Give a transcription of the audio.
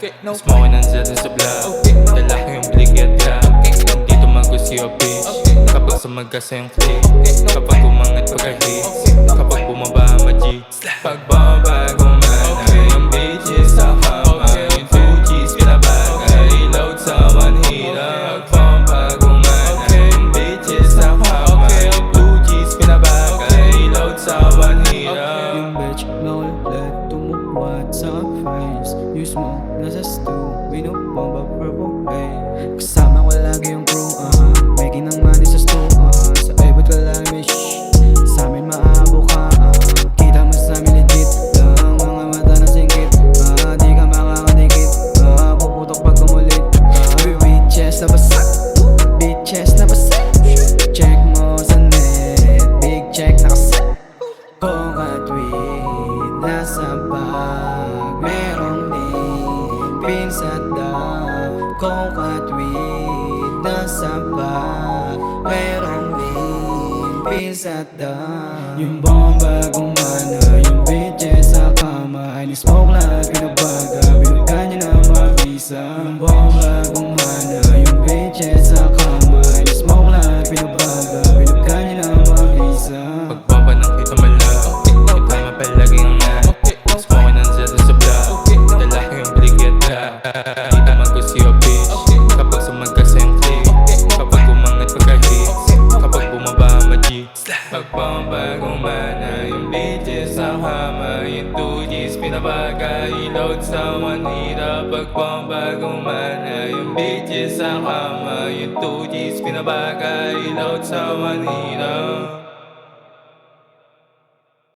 Smoke ng zeta sa vlog. Dala ko yung biligyan ka. Hindi tumago si Obis. Kapag sumagasa yung click. Kapag umangat pagka-hits. Kapag bumaba ma-G. Pag bumaba gumana yung bitches sa kama. Yung 2Gs pinabagay. Load sa manhira. Pag bumaba gumana yung bitches sa kama. Yung 2Gs pinabagay. Load sa manhira. Yung bitch na ulit tumuwad sa face. Yung smoke nasa stew, binubomba purple play. Kasama ko lagi yung crew, making ng money sa stew, sa ibot ka lang may shh. Sa amin maabo ka, kita mo sa amin legit lang, mga mata na singkit, di ka makakadikit, puputok pag kumulit. Bitches na basag, bitches na basag. Check mo sa net, big check na kaset. Kung at weed nasa bag, merong lipin sa dam. Kung at weed nasa bag, merong lipin sa dam. Yung bomba gumana, yung bitches sa kama. Ni-smoke lahat pinabaga, binugan niya na mabisa. Yung bomba gumana, yung bitches sa kama. Ni-smoke lahat pinabaga, binugan niya na mabisa. Pagbaba ng kita malak. Ikaw mapalaging nga. Smoke ng zeta sa vlog. Dala ko yung biligyan ka. Hindi tumago si Obis. Kapag sumagasa yung click. Kapag umangat pagka-hits. Kapag bumaba ma-G. Pag bumaba gumana yung bitches sa hama. Yung 2Gs pinabagay. Load sa manhira. Pag bumaba gumana yung bitches sa hama. Yung 2Gs pinabagay. Load sa manhira.